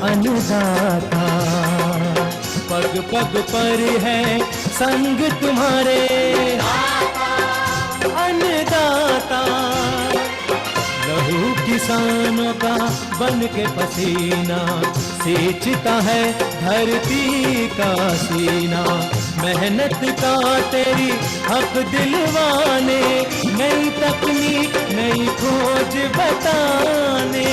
अन्नदाता। पग पग पर है संग तुम्हारे अन्नदाता। लहू किसानों का बन के पसीना सींचता है धरती का सीना। मेहनत का तेरी हक दिलवाने, नई तकनीक नई खोज बताने।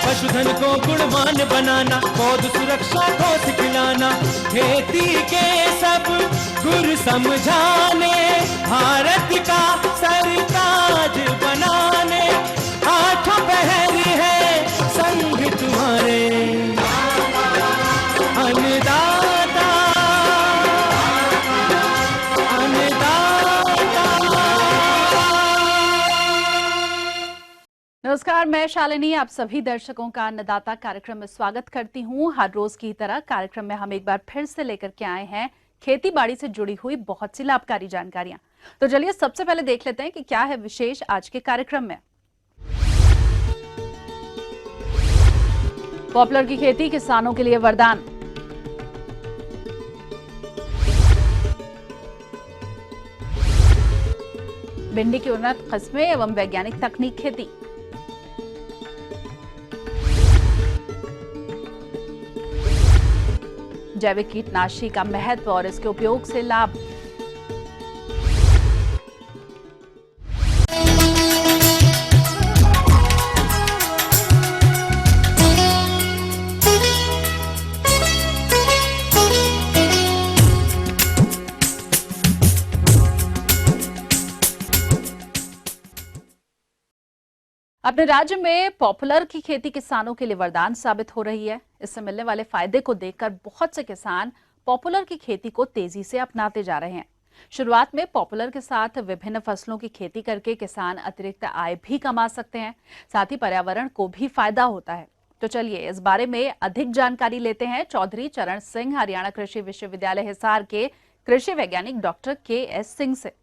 पशुधन को गुणवान बनाना, पौध सुरक्षा को सिखलाना, खेती के सब गुर समझाने, भारत का सरताज बनाने। आठों पहर है संग तुम्हारे अन्नदाता अन्नदाता। नमस्कार, मैं शालिनी आप सभी दर्शकों का अन्नदाता कार्यक्रम में स्वागत करती हूं। हर रोज की तरह कार्यक्रम में हम एक बार फिर से लेकर के आए हैं खेती बाड़ी से जुड़ी हुई बहुत सी लाभकारी जानकारियां। तो चलिए सबसे पहले देख लेते हैं कि क्या है विशेष आज के कार्यक्रम में। पॉपुलर की खेती किसानों के लिए वरदान। भिंडी की उन्नत किस्में एवं वैज्ञानिक तकनीक खेती। जैविक कीटनाशी का महत्व और इसके उपयोग से लाभ। अपने राज्य में पॉपुलर की खेती किसानों के लिए वरदान साबित हो रही है। इससे मिलने वाले फायदे को देखकर बहुत से किसान पॉपुलर की खेती को तेजी से अपनाते जा रहे हैं। शुरुआत में पॉपुलर के साथ विभिन्न फसलों की खेती करके किसान अतिरिक्त आय भी कमा सकते हैं, साथ ही पर्यावरण को भी फायदा होता है। तो चलिए इस बारे में अधिक जानकारी लेते हैं चौधरी चरण सिंह, हरियाणा कृषि विश्वविद्यालय हिसार के कृषि वैज्ञानिक डॉक्टर KS सिंह से।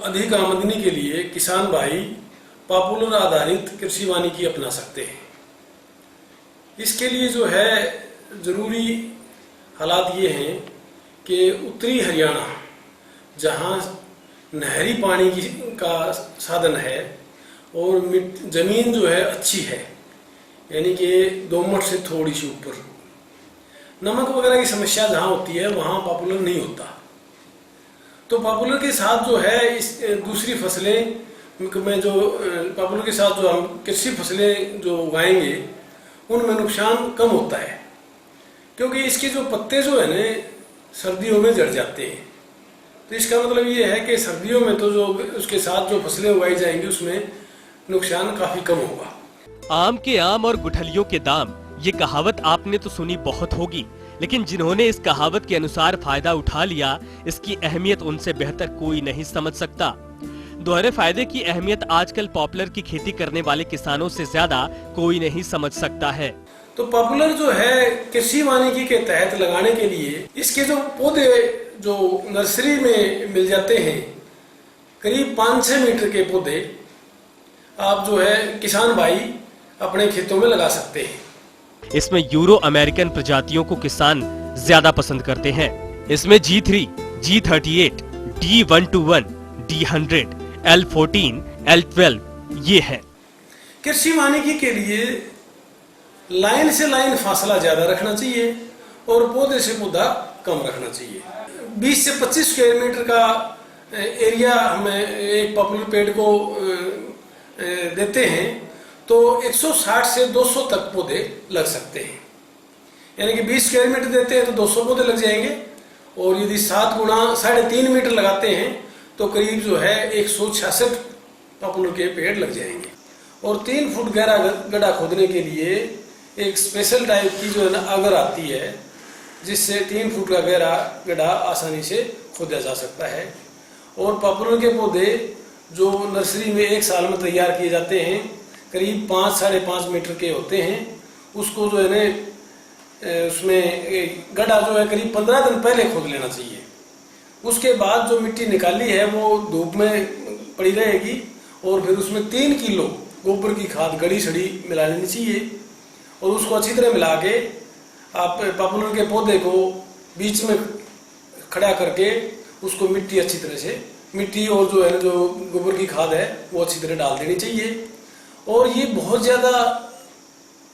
अधिक आमदनी के लिए किसान भाई पॉपुलर आधारित कृषि वानिकी अपना सकते हैं। इसके लिए जो है जरूरी हालात ये हैं कि उत्तरी हरियाणा जहाँ नहरी पानी का साधन है और जमीन जो है अच्छी है, यानी कि दोमट से थोड़ी सी ऊपर, नमक वगैरह की समस्या जहाँ होती है वहाँ पॉपुलर नहीं होता। तो पॉपुलर के साथ जो है इस दूसरी फसलें में जो पॉपुलर के साथ जो हम कृषि फसलें जो उगाएंगे उनमें नुकसान कम होता है, क्योंकि इसके जो पत्ते जो है ना सर्दियों में झड़ जाते हैं। तो इसका मतलब ये है कि सर्दियों में तो जो उसके साथ जो फसलें उगाई जाएंगी उसमें नुकसान काफी कम होगा। आम के आम और गुठलियों के दाम, ये कहावत आपने तो सुनी बहुत होगी, लेकिन जिन्होंने इस कहावत के अनुसार फायदा उठा लिया, इसकी अहमियत उनसे बेहतर कोई नहीं समझ सकता। दोहरे फायदे की अहमियत आजकल पॉपुलर की खेती करने वाले किसानों से ज्यादा कोई नहीं समझ सकता है। तो पॉपुलर जो है कृषि वानिकी के तहत लगाने के लिए इसके जो पौधे जो नर्सरी में मिल जाते हैं, करीब 5-6 मीटर के पौधे आप जो है किसान भाई अपने खेतों में लगा सकते हैं। इसमें यूरो अमेरिकन प्रजातियों को किसान ज्यादा पसंद करते हैं। इसमें G3, G38, D121, D100, L14, L12 ये है। कृषि वानिकी के लिए लाइन से लाइन फासला ज्यादा रखना चाहिए और पौधे से पौधा कम रखना चाहिए। 20 से 25 स्क्वायर मीटर का एरिया हमें एक पॉपुलर पेड़ को देते हैं तो 160 से 200 तक पौधे लग सकते हैं। यानी कि 20 स्क्वायर मीटर देते हैं तो 200 पौधे लग जाएंगे, और यदि 7 गुणा 3.5 मीटर लगाते हैं तो करीब जो है 166 पॉपुलर के पेड़ लग जाएंगे। और 3 फुट गहरा गड्ढा खोदने के लिए एक स्पेशल टाइप की जो है ना अगर आती है, जिससे 3 फुट का गहरा गड्ढा आसानी से खोदा जा सकता है। और पॉपुलर के पौधे जो नर्सरी में 1 साल में तैयार किए जाते हैं, करीब 5 साढ़े 5 मीटर के होते हैं। उसको जो है ना उसमें गड्ढा जो है करीब 15 दिन पहले खोद लेना चाहिए। उसके बाद जो मिट्टी निकाली है वो धूप में पड़ी रहेगी और फिर उसमें 3 किलो गोबर की खाद गड़ी सड़ी मिला लेनी चाहिए और उसको अच्छी तरह मिला के आप पॉपुलर के पौधे को बीच में खड़ा करके उसको मिट्टी अच्छी तरह से मिट्टी और जो है जो गोबर की खाद है वो अच्छी तरह डाल देनी चाहिए। और ये बहुत ज़्यादा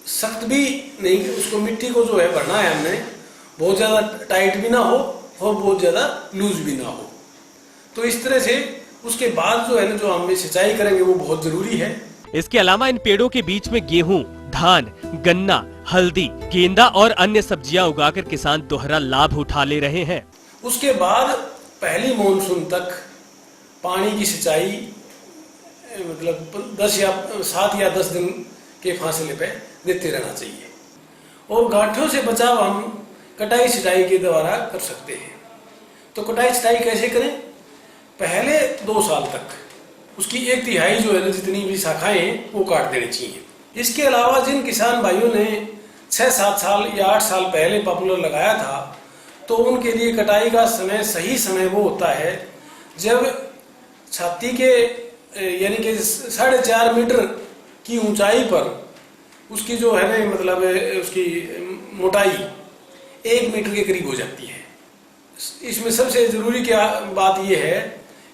सख्त भी नहीं, उसको मिट्टी को जो है भरना है हमने, बहुत ज़्यादा टाइट भी ना हो और बहुत ज़्यादा लूज भी ना हो। तो इस तरह से उसके बाद जो है ना जो हम सिंचाई करेंगे वो बहुत जरूरी है। इसके अलावा इन पेड़ों के बीच में गेहूं, धान, गन्ना, हल्दी, गेंदा और अन्य सब्जियां उगाकर किसान दोहरा लाभ उठा ले रहे हैं। उसके बाद पहली मॉनसून तक पानी की सिंचाई मतलब 7 या 10 दिन के फासले पे देते रहना चाहिए। और गांठों से बचाव हम कटाई सिंचाई के द्वारा कर सकते हैं। तो कटाई सिंचाई कैसे करें? पहले 2 साल तक उसकी 1/3 जो है ना जितनी भी शाखाएं हैं वो काट देनी चाहिए। इसके अलावा जिन किसान भाइयों ने 6-7 साल या 8 साल पहले पॉपुलर लगाया था तो उनके लिए कटाई का समय सही समय वो होता है जब छाती के यानी कि 4.5 मीटर की ऊंचाई पर उसकी जो है ना मतलब उसकी मोटाई 1 मीटर के करीब हो जाती है। इसमें सबसे जरूरी क्या बात यह है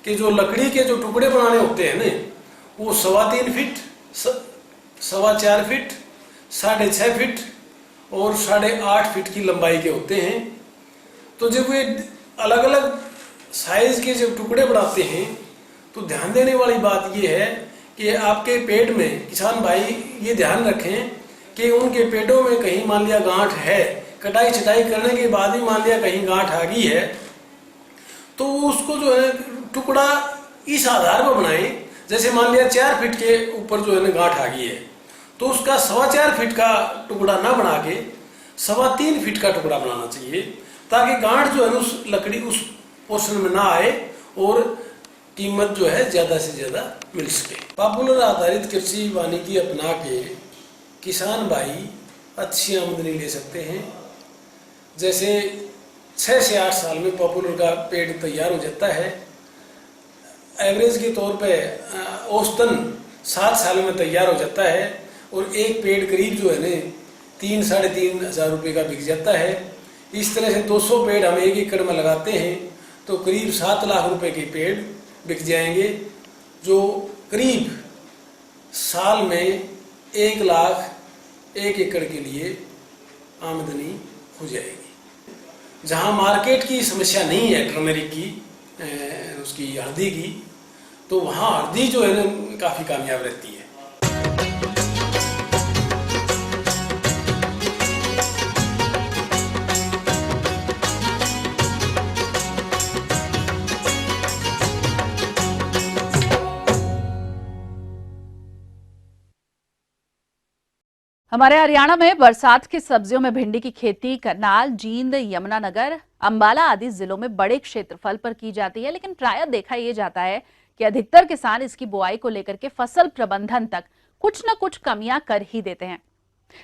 कि जो लकड़ी के जो टुकड़े बनाने होते हैं ना वो 3.25 फीट, 4.25 फीट, 6.5 फीट और 8.5 फीट की लंबाई के होते हैं। तो जब वे अलग अलग साइज के जब टुकड़े बनाते हैं तो ध्यान देने वाली बात यह है कि आपके पेड़ में किसान भाई ये ध्यान रखें कि उनके पेड़ों में कहीं मान लिया गांठ है, कटाई छटाई करने के बाद ही मान लिया कहीं गांठ आ गई है तो उसको जो है टुकड़ा इस आधार पर बनाएं, जैसे मान लिया 4 फीट के ऊपर जो है ना गांठ आ गई है तो उसका 4.25 फीट का टुकड़ा ना बना के 3.25 फीट का टुकड़ा बनाना चाहिए ताकि गांठ जो है ना उस लकड़ी उस पोर्शन में ना आए और कीमत जो है ज्यादा से ज्यादा मिल सके। पॉपुलर आधारित कृषि वानिकी अपना के किसान भाई अच्छी आमदनी ले सकते हैं। जैसे 6 से 8 साल में पॉपुलर का पेड़ तैयार हो जाता है। एवरेज के तौर पे औसतन 7 साल में तैयार हो जाता है और एक पेड़ करीब जो है ना 3-3.5 हज़ार रुपये का बिक जाता है। इस तरह से 200 पेड़ हम 1 एकड़ में लगाते हैं तो करीब 7 लाख रुपए के पेड़ बिक जाएंगे, जो करीब साल में 1 लाख 1 एकड़ के लिए आमदनी हो जाएगी। जहां मार्केट की समस्या नहीं है टर्मरिक की उसकी हल्दी की, तो वहां हल्दी जो है ना काफी कामयाब रहती है। हमारे हरियाणा में बरसात की सब्जियों में भिंडी की खेती करनाल, जींद, यमुनानगर, अंबाला आदि जिलों में बड़े क्षेत्रफल पर की जाती है, लेकिन प्रायः देखा यह जाता है कि अधिकतर किसान इसकी बुआई को लेकर के फसल प्रबंधन तक कुछ न कुछ कमियां कर ही देते हैं,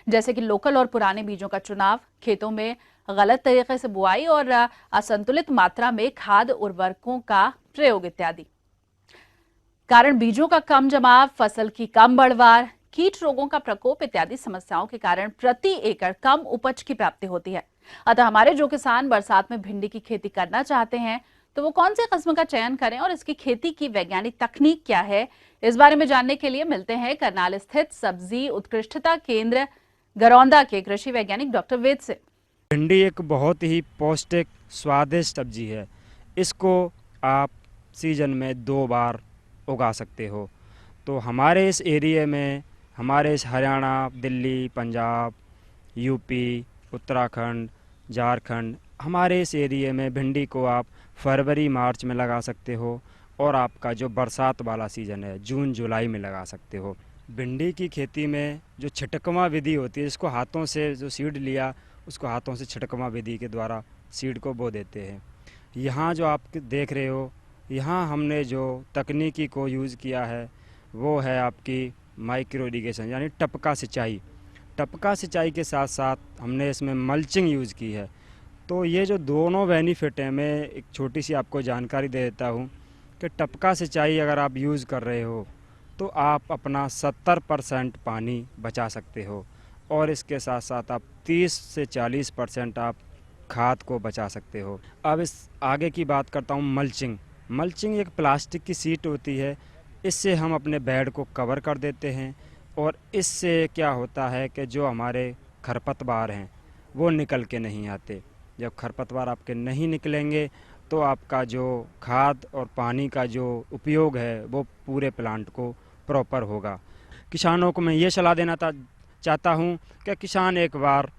जैसे कि लोकल और पुराने बीजों का चुनाव, खेतों में गलत तरीके से बुआई और असंतुलित मात्रा में खाद उर्वरकों का प्रयोग इत्यादि। कारण बीजों का कम जमाव, फसल की कम बढ़वार, कीट रोगों का प्रकोप इत्यादि समस्याओं के कारण प्रति एकड़ कम उपज की प्राप्ति होती है। अतः हमारे जो किसान बरसात में भिंडी की खेती करना चाहते हैं तो वो कौन से किस्म का चयन करें और इसकी खेती की वैज्ञानिक तकनीक क्या है, इस बारे में जानने के लिए मिलते हैं करनाल स्थित सब्जी उत्कृष्टता केंद्र गरौंदा के कृषि वैज्ञानिक डॉक्टर वेद से। भिंडी एक बहुत ही पौष्टिक स्वादिष्ट सब्जी है। इसको आप सीजन में 2 बार उगा सकते हो। तो हमारे इस एरिया में, हमारे इस हरियाणा, दिल्ली, पंजाब, यूपी, उत्तराखंड, झारखंड, हमारे इस एरिया में भिंडी को आप फरवरी मार्च में लगा सकते हो और आपका जो बरसात वाला सीज़न है जून जुलाई में लगा सकते हो। भिंडी की खेती में जो छिटकवा विधि होती है, जिसको हाथों से जो सीड लिया उसको हाथों से छिटकवा विधि के द्वारा सीड को बो देते हैं। यहाँ जो आप देख रहे हो, यहाँ हमने जो तकनीकी को यूज़ किया है वो है आपकी माइक्रो इरिगेशन यानी टपका सिंचाई। टपका सिंचाई के साथ साथ हमने इसमें मल्चिंग यूज़ की है। तो ये जो दोनों बेनिफिट हैं, मैं एक छोटी सी आपको जानकारी दे देता हूँ कि टपका सिंचाई अगर आप यूज़ कर रहे हो तो आप अपना 70% पानी बचा सकते हो और इसके साथ साथ आप 30 से 40% आप खाद को बचा सकते हो। अब इस आगे की बात करता हूँ मल्चिंग। मल्चिंग एक प्लास्टिक की शीट होती है, इससे हम अपने बेड को कवर कर देते हैं और इससे क्या होता है कि जो हमारे खरपतवार हैं वो निकल के नहीं आते। जब खरपतवार आपके नहीं निकलेंगे तो आपका जो खाद और पानी का जो उपयोग है वो पूरे प्लांट को प्रॉपर होगा। किसानों को मैं ये सलाह देना चाहता हूँ कि किसान एक बार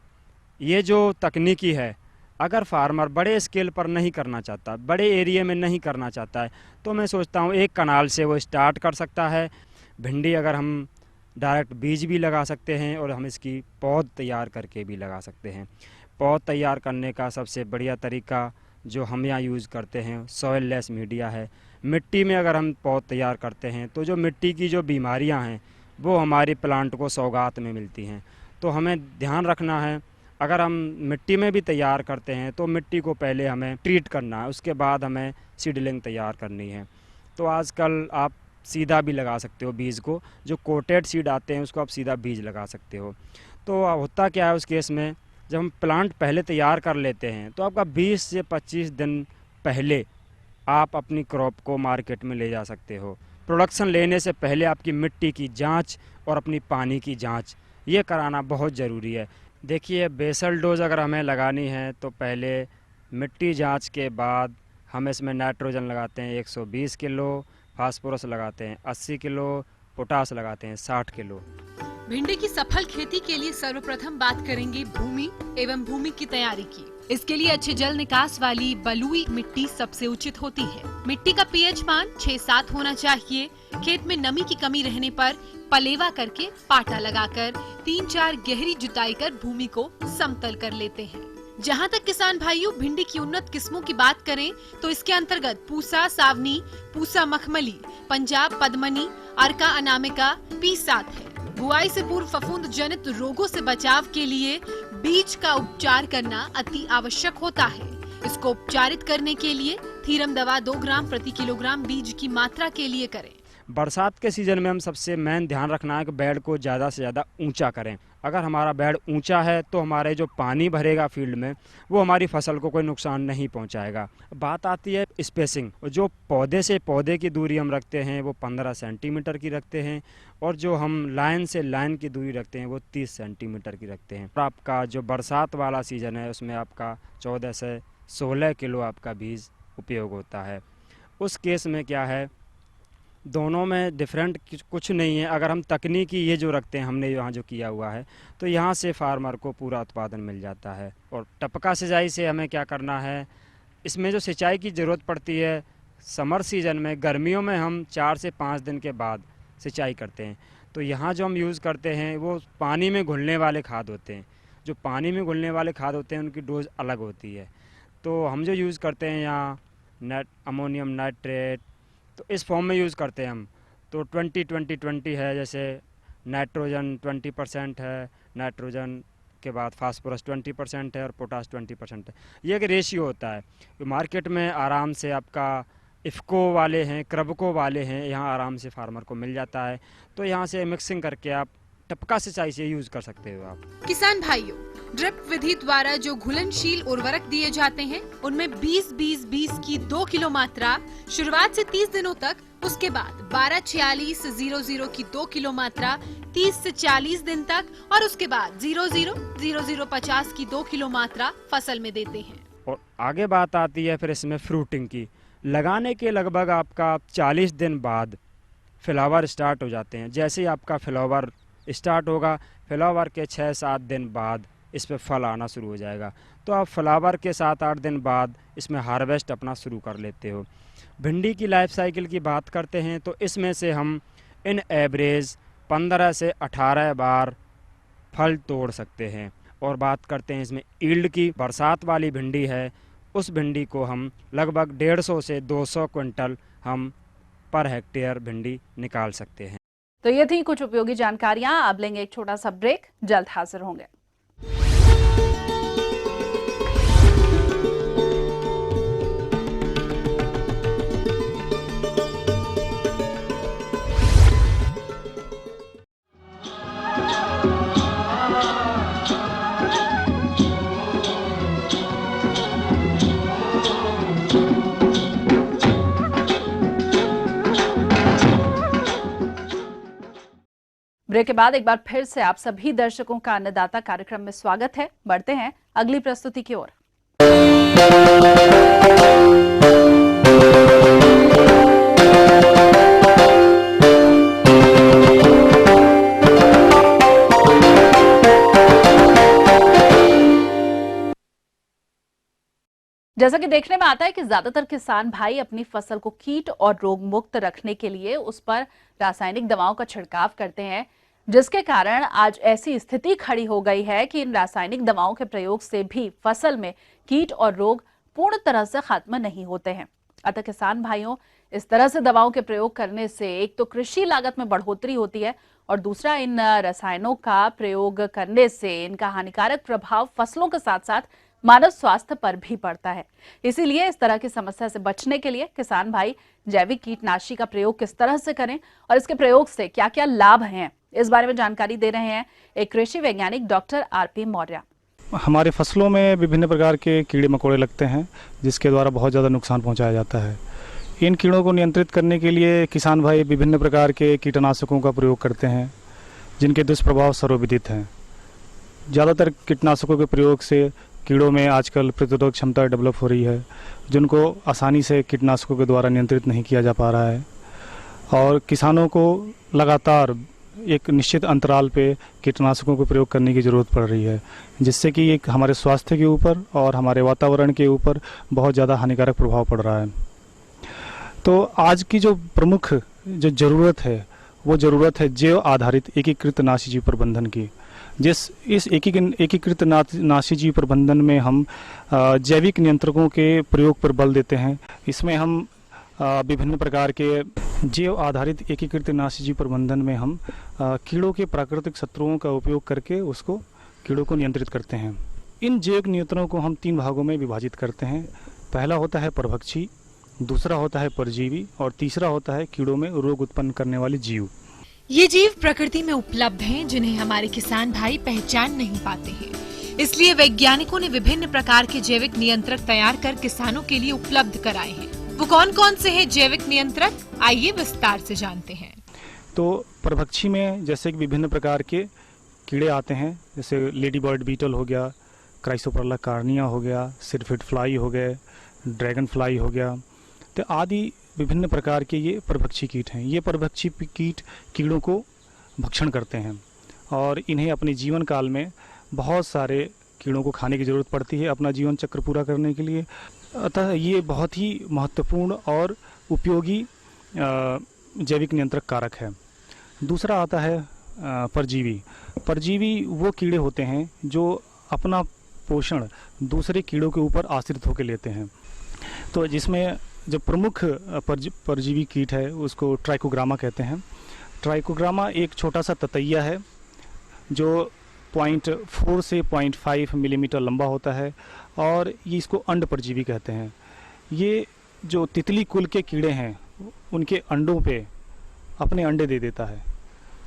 ये जो तकनीकी है, अगर फार्मर बड़े स्केल पर नहीं करना चाहता, बड़े एरिया में नहीं करना चाहता है, तो मैं सोचता हूँ एक कनाल से वो स्टार्ट कर सकता है। भिंडी अगर हम डायरेक्ट बीज भी लगा सकते हैं और हम इसकी पौध तैयार करके भी लगा सकते हैं। पौध तैयार करने का सबसे बढ़िया तरीका जो हम यहाँ यूज़ करते हैं सॉइल लेस मीडिया है। मिट्टी में अगर हम पौध तैयार करते हैं तो जो मिट्टी की जो बीमारियाँ हैं वो हमारे प्लांट को सौगात में मिलती हैं। तो हमें ध्यान रखना है, अगर हम मिट्टी में भी तैयार करते हैं तो मिट्टी को पहले हमें ट्रीट करना है, उसके बाद हमें सीडलिंग तैयार करनी है। तो आजकल आप सीधा भी लगा सकते हो बीज को, जो कोटेड सीड आते हैं उसको आप सीधा बीज लगा सकते हो। तो होता क्या है उस केस में, जब हम प्लांट पहले तैयार कर लेते हैं तो आपका 20 से 25 दिन पहले आप अपनी क्रॉप को मार्केट में ले जा सकते हो। प्रोडक्शन लेने से पहले आपकी मिट्टी की जांच और अपनी पानी की जांच ये कराना बहुत ज़रूरी है। देखिए, बेसल डोज अगर हमें लगानी है तो पहले मिट्टी जांच के बाद हम इसमें नाइट्रोजन लगाते हैं 120 किलो, फास्फोरस लगाते हैं 80 किलो, पोटास लगाते हैं 60 किलो। भिंडी की सफल खेती के लिए सर्वप्रथम बात करेंगे भूमि एवं भूमि की तैयारी की। इसके लिए अच्छे जल निकास वाली बलुई मिट्टी सबसे उचित होती है। मिट्टी का पीएच मान 6-7 होना चाहिए। खेत में नमी की कमी रहने पर पलेवा करके पाटा लगाकर 3-4 गहरी जुताई कर भूमि को समतल कर लेते हैं। जहाँ तक किसान भाइयों भिंडी की उन्नत किस्मों की बात करें तो इसके अंतर्गत पूसा सावनी, पूसा मखमली, पंजाब पद्मनी, अर्का अनामिका, P7 है। बुआई से पूर्व फफूंद जनित रोगों से बचाव के लिए बीज का उपचार करना अति आवश्यक होता है। इसको उपचारित करने के लिए थीरम दवा 2 ग्राम प्रति किलोग्राम बीज की मात्रा के लिए करें। बरसात के सीज़न में हम सबसे मेन ध्यान रखना है कि बेड को ज़्यादा से ज़्यादा ऊंचा करें। अगर हमारा बेड ऊंचा है तो हमारे जो पानी भरेगा फील्ड में वो हमारी फसल को कोई नुकसान नहीं पहुंचाएगा। बात आती है स्पेसिंग, जो पौधे से पौधे की दूरी हम रखते हैं वो 15 सेंटीमीटर की रखते हैं और जो हम लाइन से लाइन की दूरी रखते हैं वो 30 सेंटीमीटर की रखते हैं। और आपका जो बरसात वाला सीज़न है उसमें आपका 14 से 16 किलो आपका बीज उपयोग होता है। उस केस में क्या है, दोनों में डिफरेंट कुछ नहीं है। अगर हम तकनीकी ये जो रखते हैं हमने यहाँ जो किया हुआ है तो यहाँ से फार्मर को पूरा उत्पादन मिल जाता है। और टपका सिंचाई से हमें क्या करना है, इसमें जो सिंचाई की ज़रूरत पड़ती है समर सीज़न में, गर्मियों में हम 4 से 5 दिन के बाद सिंचाई करते हैं। तो यहाँ जो हम यूज़ करते हैं वो पानी में घुलने वाले खाद होते हैं। जो पानी में घुलने वाले खाद होते हैं उनकी डोज अलग होती है। तो हम जो यूज़ करते हैं यहाँ अमोनियम नाइट्रेट, तो इस फॉर्म में यूज़ करते हैं हम। तो 20-20-20 है, जैसे नाइट्रोजन 20% है, नाइट्रोजन के बाद फास्फोरस 20% है और पोटास 20% है। ये एक रेशियो होता है। तो मार्केट में आराम से आपका इफ़को वाले हैं, क्रबको वाले हैं, यहाँ आराम से फार्मर को मिल जाता है। तो यहाँ से मिक्सिंग करके आप टपका सिंचाई से यूज़ कर सकते हो आप। किसान भाइयों, ड्रिप विधि द्वारा जो घुलनशील उर्वरक दिए जाते हैं उनमें 20-20-20 की 2 किलो मात्रा शुरुआत से 30 दिनों तक, उसके बाद 12-46-00 की 2 किलो मात्रा 30 से 40 दिन तक और उसके बाद 00-00-50 की 2 किलो मात्रा फसल में देते हैं। और आगे बात आती है फिर इसमें फ्रूटिंग की। लगाने के लगभग आपका 40 दिन बाद फ्लावर स्टार्ट हो जाते हैं। जैसे ही आपका फ्लावर स्टार्ट होगा, फ्लावर के 6-7 दिन बाद इस पर फल आना शुरू हो जाएगा। तो आप फ्लावर के 7-8 दिन बाद इसमें हार्वेस्ट अपना शुरू कर लेते हो। भिंडी की लाइफ साइकिल की बात करते हैं तो इसमें से हम इन एवरेज 15 से 18 बार फल तोड़ सकते हैं। और बात करते हैं इसमें ईल्ड की, बरसात वाली भिंडी है, उस भिंडी को हम लगभग 150 से 200 क्विंटल हम पर हेक्टेयर भिंडी निकाल सकते हैं। तो ये थी कुछ उपयोगी जानकारियां। अब लेंगे एक छोटा सा ब्रेक, जल्द हाजिर होंगे। ब्रेक के बाद एक बार फिर से आप सभी दर्शकों का अन्नदाता कार्यक्रम में स्वागत है। बढ़ते हैं अगली प्रस्तुति की ओर। जैसा कि देखने में आता है कि ज्यादातर किसान भाई अपनी फसल को कीट और रोग मुक्त रखने के लिए उस पर रासायनिक दवाओं का छिड़काव करते हैं, जिसके कारण आज ऐसी स्थिति खड़ी हो गई है कि इन रासायनिक दवाओं के प्रयोग से भी फसल में कीट और रोग पूर्ण तरह से खत्म नहीं होते हैं। अतः किसान भाइयों, इस तरह से दवाओं के प्रयोग करने से एक तो कृषि लागत में बढ़ोतरी होती है और दूसरा इन रसायनों का प्रयोग करने से इनका हानिकारक प्रभाव फसलों के साथ साथ मानव स्वास्थ्य पर भी पड़ता है। इसीलिए इस तरह की समस्या से बचने के लिए किसान भाई जैविक कीटनाशी का प्रयोग किस तरह से करें और इसके प्रयोग से क्या क्या लाभ हैं, इस बारे में जानकारी दे रहे हैं एक कृषि वैज्ञानिक डॉक्टर आरपी मौर्य। हमारे फसलों में विभिन्न प्रकार के कीड़े मकोड़े लगते हैं, जिसके द्वारा बहुत ज़्यादा नुकसान पहुंचाया जाता है। इन कीड़ों को नियंत्रित करने के लिए किसान भाई विभिन्न प्रकार के कीटनाशकों का प्रयोग करते हैं, जिनके दुष्प्रभाव सर्वविदित हैं। ज़्यादातर कीटनाशकों के प्रयोग से कीड़ों में आजकल प्रतिरोधक क्षमता डेवलप हो रही है, जिनको आसानी से कीटनाशकों के द्वारा नियंत्रित नहीं किया जा पा रहा है। और किसानों को लगातार एक निश्चित अंतराल पे कीटनाशकों को प्रयोग करने की ज़रूरत पड़ रही है, जिससे कि एक हमारे स्वास्थ्य के ऊपर और हमारे वातावरण के ऊपर बहुत ज़्यादा हानिकारक प्रभाव पड़ रहा है। तो आज की जो प्रमुख जो ज़रूरत है, वो ज़रूरत है जैव आधारित एकीकृत नाशी जीव प्रबंधन की। इस एकीकृत नाशी जीव प्रबंधन में हम जैविक नियंत्रकों के प्रयोग पर बल देते हैं। इसमें हम विभिन्न प्रकार के जैव आधारित एकीकृत नाशी जीव प्रबंधन में हम कीड़ों के प्राकृतिक शत्रुओं का उपयोग करके उसको कीड़ों को नियंत्रित करते हैं। इन जैविक नियंत्रणों को हम 3 भागों में विभाजित करते हैं। पहला होता है परभक्षी, दूसरा होता है परजीवी और तीसरा होता है कीड़ों में रोग उत्पन्न करने वाले जीव। ये जीव प्रकृति में उपलब्ध हैं, जिन्हें हमारे किसान भाई पहचान नहीं पाते हैं। इसलिए वैज्ञानिकों ने विभिन्न प्रकार के जैविक नियंत्रक तैयार कर किसानों के लिए उपलब्ध कराए हैं। वो कौन कौन से हैं जैविक नियंत्रक, आइए विस्तार से जानते हैं। तो परभक्षी में जैसे कि विभिन्न प्रकार के कीड़े आते हैं, जैसे लेडी बर्ड बीटल हो गया, क्राइसोप्रोला कार्निया हो गया, सिरफिट फ्लाई हो गए, ड्रैगन फ्लाई हो गया, तो आदि विभिन्न प्रकार के ये परभक्षी कीट हैं। ये परभक्षी कीट कीड़ों को भक्षण करते हैं और इन्हें अपने जीवन काल में बहुत सारे कीड़ों को खाने की ज़रूरत पड़ती है अपना जीवन चक्र पूरा करने के लिए। अतः ये बहुत ही महत्वपूर्ण और उपयोगी जैविक नियंत्रक कारक है। दूसरा आता है परजीवी। परजीवी वो कीड़े होते हैं जो अपना पोषण दूसरे कीड़ों के ऊपर आश्रित होकर लेते हैं। तो जिसमें जो प्रमुख परजीवी कीट है उसको ट्राइकोग्रामा कहते हैं। ट्राइकोग्रामा एक छोटा सा ततैया है जो 0.4 से 0.5 मिलीमीटर लंबा होता है और ये इसको अंड परजीवी कहते हैं। ये जो तितली कुल के कीड़े हैं उनके अंडों पे अपने अंडे दे देता है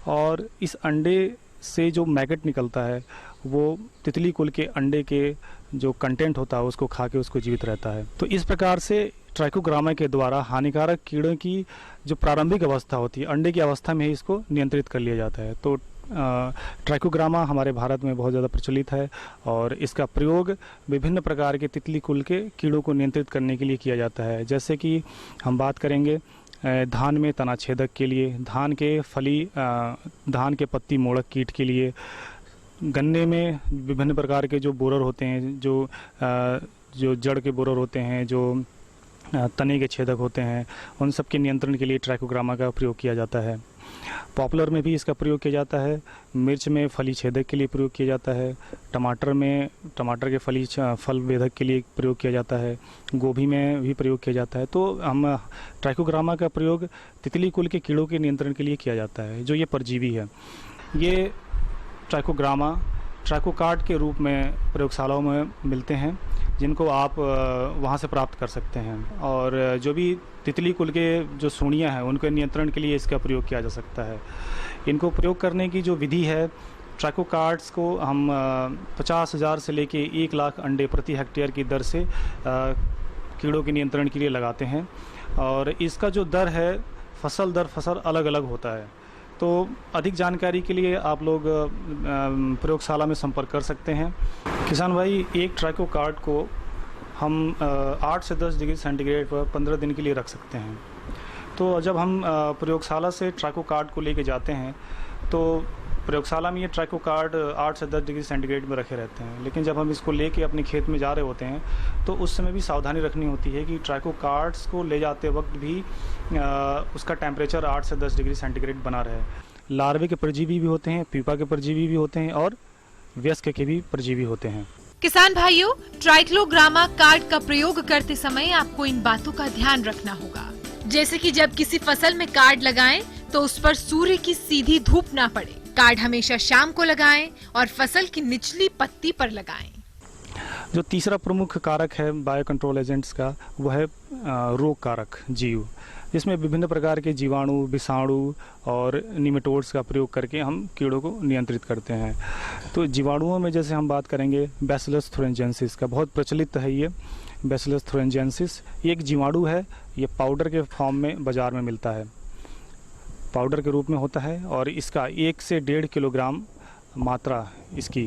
और इस अंडे से जो मैगट निकलता है वो तितली कुल के अंडे के जो कंटेंट होता है उसको खा के उसको जीवित रहता है। तो इस प्रकार से ट्राइकोग्रामा के द्वारा हानिकारक कीड़ों की जो प्रारंभिक अवस्था होती है, अंडे की अवस्था में ही इसको नियंत्रित कर लिया जाता है। तो ट्राइकोग्रामा हमारे भारत में बहुत ज़्यादा प्रचलित है और इसका प्रयोग विभिन्न प्रकार के तितली कुल के कीड़ों को नियंत्रित करने के लिए किया जाता है। जैसे कि हम बात करेंगे धान में तना छेदक के लिए, धान के पत्ती मोड़क कीट के लिए, गन्ने में विभिन्न प्रकार के जो बोरर होते हैं, जो जड़ के बोरर होते हैं, जो तने के छेदक होते हैं, उन सब के नियंत्रण के लिए ट्राइकोग्रामा का प्रयोग किया जाता है। पॉपुलर में भी इसका प्रयोग किया जाता है, मिर्च में फली छेदक के लिए प्रयोग किया जाता है, टमाटर में टमाटर के फल वेधक के लिए प्रयोग किया जाता है, गोभी में भी प्रयोग किया जाता है। तो हम ट्राइकोग्रामा का प्रयोग तितली कुल के कीड़ों के नियंत्रण के लिए किया जाता है, जो ये परजीवी है। ये ट्राइकोग्रामा ट्राइकोकार्ड के रूप में प्रयोगशालाओं में मिलते हैं, जिनको आप वहाँ से प्राप्त कर सकते हैं। और जो भी तितली कुल के जो सूढ़ियाँ हैं उनके नियंत्रण के लिए इसका प्रयोग किया जा सकता है। इनको प्रयोग करने की जो विधि है, ट्राइकोकार्ड्स को हम 50,000 से लेके 1 लाख अंडे प्रति हेक्टेयर की दर से कीड़ों के नियंत्रण के लिए लगाते हैं। और इसका जो दर है फसल दर फसल अलग अलग होता है। तो अधिक जानकारी के लिए आप लोग प्रयोगशाला में संपर्क कर सकते हैं। किसान भाई, एक ट्राइकोकार्ड को हम 8 से 10 डिग्री सेंटीग्रेड पर 15 दिन के लिए रख सकते हैं। तो जब हम प्रयोगशाला से ट्राइकोकार्ड को लेके जाते हैं तो प्रयोगशाला में ये ट्राइकोकार्ड 8 से 10 डिग्री सेंटीग्रेड में रखे रहते हैं। लेकिन जब हम इसको लेके अपने खेत में जा रहे होते हैं तो उस समय भी सावधानी रखनी होती है कि ट्राइकोकार्ड्स को ले जाते वक्त भी उसका टेम्परेचर 8 से 10 डिग्री सेंटीग्रेड बना रहे। लार्वे के परजीवी भी होते हैं, प्यूपा के परजीवी भी होते हैं और वयस्क के भी परजीवी होते हैं। किसान भाइयों, ट्राइकोग्रामा कार्ड का प्रयोग करते समय आपको इन बातों का ध्यान रखना होगा, जैसे कि जब किसी फसल में कार्ड लगाएं तो उस पर सूर्य की सीधी धूप ना पड़े। कार्ड हमेशा शाम को लगाएं और फसल की निचली पत्ती पर लगाएं। जो तीसरा प्रमुख कारक है बायो कंट्रोल एजेंट्स का, वो है रोग कारक जीव, जिसमें विभिन्न प्रकार के जीवाणु, विषाणु और निमेटोड्स का प्रयोग करके हम कीड़ों को नियंत्रित करते हैं। तो जीवाणुओं में जैसे हम बात करेंगे बैसिलस थुरिनजेंसिस का, बहुत प्रचलित है ये बैसिलस थुरिनजेंसिस। ये एक जीवाणु है, ये पाउडर के फॉर्म में बाज़ार में मिलता है, पाउडर के रूप में होता है। और इसका 1 से 1.5 किलोग्राम मात्रा इसकी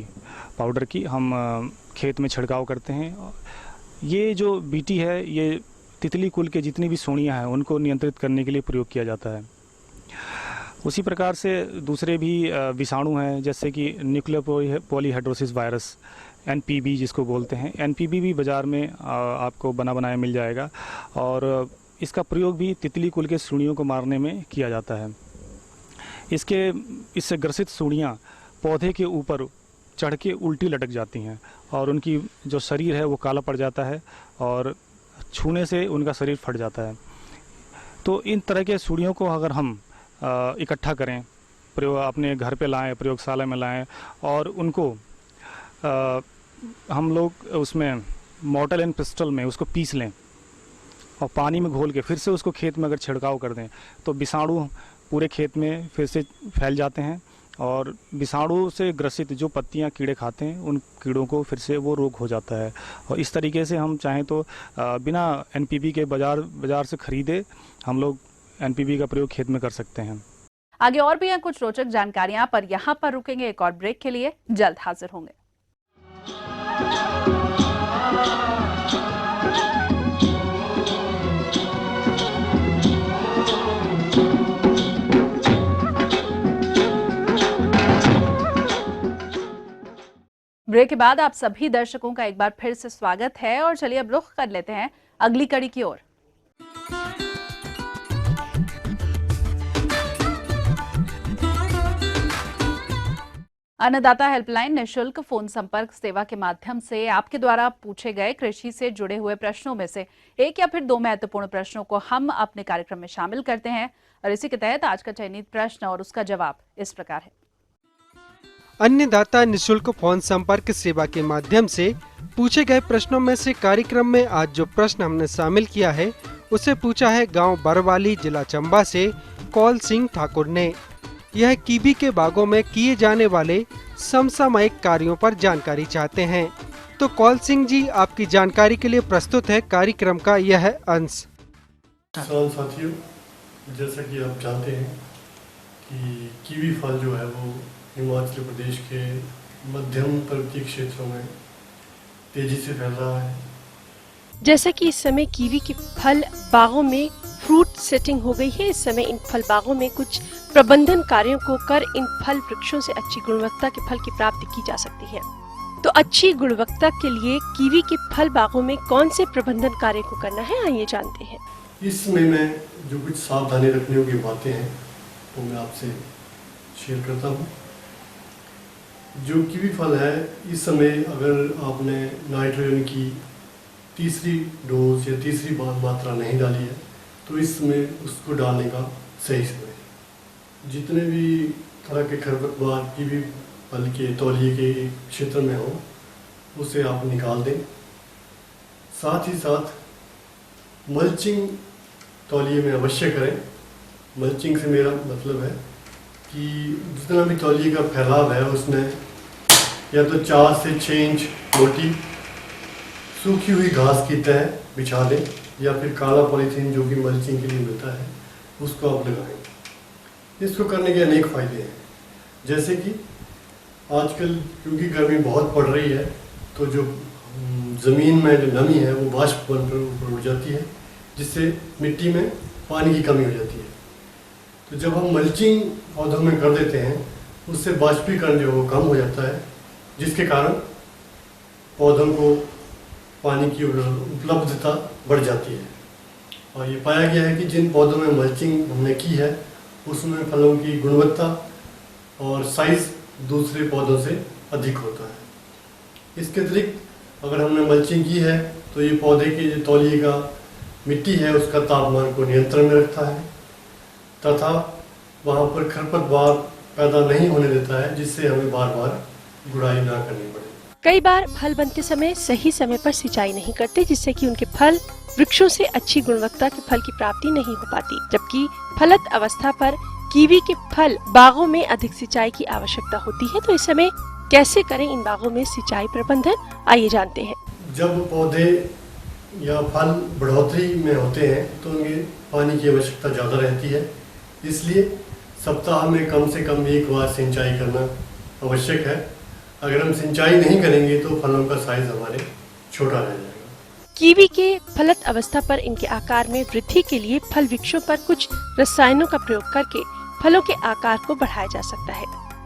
पाउडर की हम खेत में छिड़काव करते हैं। ये जो बीटी है, ये तितली कुल के जितनी भी सूढ़ियाँ हैं उनको नियंत्रित करने के लिए प्रयोग किया जाता है। उसी प्रकार से दूसरे भी विषाणु हैं, जैसे कि न्यूक्लियर पॉलीहेड्रोसिस वायरस, NPB जिसको बोलते हैं। NPB भी बाज़ार में आपको बना बनाया मिल जाएगा और इसका प्रयोग भी तितली कुल के सूढ़ियों को मारने में किया जाता है। इससे ग्रसित सूढ़ियाँ पौधे के ऊपर चढ़ के उल्टी लटक जाती हैं और उनकी जो शरीर है वो काला पड़ जाता है और छूने से उनका शरीर फट जाता है। तो इन तरह के सूढ़ियों को अगर हम इकट्ठा करें, अपने घर पे लाएं, प्रयोगशाला में लाएं और उनको हम लोग उसमें मॉर्टर एंड पिस्टल में उसको पीस लें और पानी में घोल के फिर से उसको खेत में अगर छिड़काव कर दें तो विषाणु पूरे खेत में फिर से फैल जाते हैं और विषाणु से ग्रसित जो पत्तियां कीड़े खाते हैं उन कीड़ों को फिर से वो रोग हो जाता है। और इस तरीके से हम चाहें तो बिना NPB के बाज़ार से खरीदे हम लोग NPB का प्रयोग खेत में कर सकते हैं। आगे और भी हैं कुछ रोचक जानकारियां, पर यहाँ पर रुकेंगे एक और ब्रेक के लिए, जल्द हाजिर होंगे। ब्रेक के बाद आप सभी दर्शकों का एक बार फिर से स्वागत है और चलिए अब रुख कर लेते हैं अगली कड़ी की ओर। अन्नदाता हेल्पलाइन निःशुल्क फोन संपर्क सेवा के माध्यम से आपके द्वारा पूछे गए कृषि से जुड़े हुए प्रश्नों में से एक या फिर 2 महत्वपूर्ण प्रश्नों को हम अपने कार्यक्रम में शामिल करते हैं और इसी के तहत आज का चयनित प्रश्न और उसका जवाब इस प्रकार है। अन्नदाता निःशुल्क फोन संपर्क सेवा के माध्यम से पूछे गए प्रश्नों में से कार्यक्रम में आज जो प्रश्न हमने शामिल किया है उसे पूछा है गांव बरवाली, जिला चंबा से कौल सिंह ठाकुर ने। यह कीवी के बागों में किए जाने वाले समसामयिक कार्यों पर जानकारी चाहते हैं। तो कौल सिंह जी, आपकी जानकारी के लिए प्रस्तुत है कार्यक्रम का यह अंश। साथियों, जैसा कि आप जानते हैं कि कीवी फल जो है वो हिमाचल प्रदेश के मध्यम पर्वतीय क्षेत्रों में तेजी से फैल रहा है। जैसा कि इस समय कीवी के फल बागों में फ्रूट सेटिंग हो गई है, इस समय इन फल बागों में कुछ प्रबंधन कार्यों को कर इन फल वृक्षों से अच्छी गुणवत्ता के फल की प्राप्ति की जा सकती है। तो अच्छी गुणवत्ता के लिए कीवी के फल बागों में कौन से प्रबंधन कार्य को करना है, आइए जानते हैं। इस समय में जो कुछ सावधानी रखने की बातें हैं वो मैं आपसे शेयर करता हूँ। जो कीवी फल है, इस समय अगर आपने नाइट्रोजन की तीसरी डोज या तीसरी मात्रा नहीं डाली है तो इस समय उसको डालने का सही समय है। जितने भी तरह के खरपतवार कीवी फल के तौलिए के क्षेत्र में हो उसे आप निकाल दें। साथ ही साथ मल्चिंग तौलिए में अवश्य करें। मल्चिंग से मेरा मतलब है कि जितना भी तौलिए का फैलाव है उसमें या तो 4 से 6 इंच मोटी सूखी हुई घास की तह बिछा दें या फिर काला पॉलीथीन जो कि मल्चिंग के लिए मिलता है उसको आप लगाएं। इसको करने के अनेक फायदे हैं, जैसे कि आजकल क्योंकि गर्मी बहुत पड़ रही है तो जो ज़मीन में जो नमी है वो वाष्प बन कर ऊपर उठ जाती है, जिससे मिट्टी में पानी की कमी हो जाती है। तो जब हम मल्चिंग पौधों में कर देते हैं उससे वाष्पीकरण जो वो कम हो जाता है, जिसके कारण पौधों को पानी की उपलब्धता बढ़ जाती है। और ये पाया गया है कि जिन पौधों में मल्चिंग हमने की है उसमें फलों की गुणवत्ता और साइज दूसरे पौधों से अधिक होता है। इसके अतिरिक्त अगर हमने मल्चिंग की है तो ये पौधे के जो तौलिए का मिट्टी है उसका तापमान को नियंत्रण में रखता है तथा वहाँ पर खरपतवार पैदा नहीं होने देता है, जिससे हमें बार बार गुड़ाई ना करनी पड़े। कई बार फल बनते समय सही समय पर सिंचाई नहीं करते, जिससे कि उनके फल वृक्षों से अच्छी गुणवत्ता के फल की प्राप्ति नहीं हो पाती। जबकि फलत अवस्था पर कीवी के फल बागों में अधिक सिंचाई की आवश्यकता होती है। तो इस समय कैसे करें इन बागों में सिंचाई प्रबंधन, आइए जानते हैं। जब पौधे या फल बढ़ोतरी में होते हैं तो उनके पानी की आवश्यकता ज़्यादा रहती है, इसलिए सप्ताह में कम से कम 1 बार सिंचाई करना आवश्यक है। अगर हम सिंचाई नहीं करेंगे तो फलों का साइज हमारे छोटा रह जाएगा। कीवी के फलत अवस्था पर इनके आकार में वृद्धि के लिए फल वृक्षों पर कुछ रसायनों का प्रयोग करके फलों के आकार को बढ़ाया जा सकता है।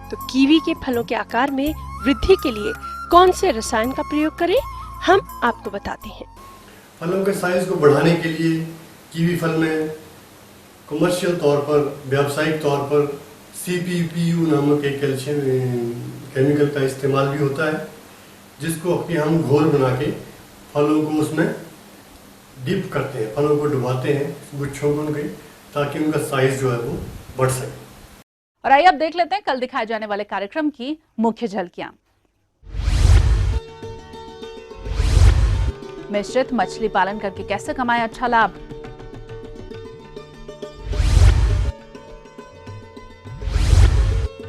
तो कीवी के फलों के आकार में वृद्धि के लिए कौन से रसायन का प्रयोग करें, हम आपको बताते हैं। फलों के साइज को बढ़ाने के लिए कीवी फल में कमर्शियल तौर पर, व्यावसायिक तौर पर CPPU नामक एक कैल्शियम केमिकल का इस्तेमाल भी होता है, जिसको कि हम घोल बना के फलों को उसमें डिप करते हैं, फलों को डुबाते हैं गुच्छों को उनके, ताकि उनका साइज जो है वो बढ़ सके। और आइए अब देख लेते हैं कल दिखाए जाने वाले कार्यक्रम की मुख्य झलकियां। मिश्रित मछली पालन करके कैसे कमाएं अच्छा लाभ,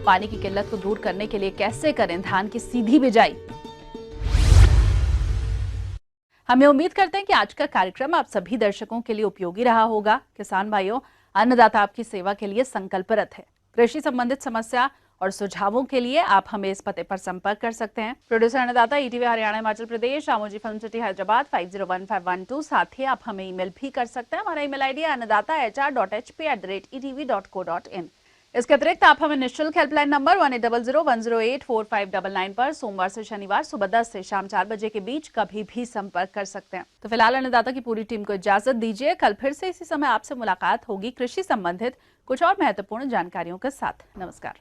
पानी की किल्लत को दूर करने के लिए कैसे करें धान की सीधी बिजाई। हमें उम्मीद करते हैं कि आज का कार्यक्रम आप सभी दर्शकों के लिए उपयोगी रहा होगा। किसान भाइयों, अन्नदाता आपकी सेवा के लिए संकल्परत है। कृषि संबंधित समस्या और सुझावों के लिए आप हमें इस पते पर संपर्क कर सकते हैं। प्रोड्यूसर अन्नदाता, ETV Haryana Himachal Pradesh, Ramoji film city Hyderabad 501512। साथ ही आप हमें ईमेल भी कर सकते हैं। हमारा ईमेल आईडी है annadaata.hp@etv.co.in। इसके अतिरिक्त आप हमें निःशुल्क हेल्पलाइन नंबर 1800-108-4599 पर सोमवार से शनिवार सुबह 10 से शाम 4 बजे के बीच कभी भी संपर्क कर सकते हैं। तो फिलहाल अन्नदाता की पूरी टीम को इजाजत दीजिए। कल फिर से इसी समय आपसे मुलाकात होगी कृषि संबंधित कुछ और महत्वपूर्ण जानकारियों के साथ। नमस्कार।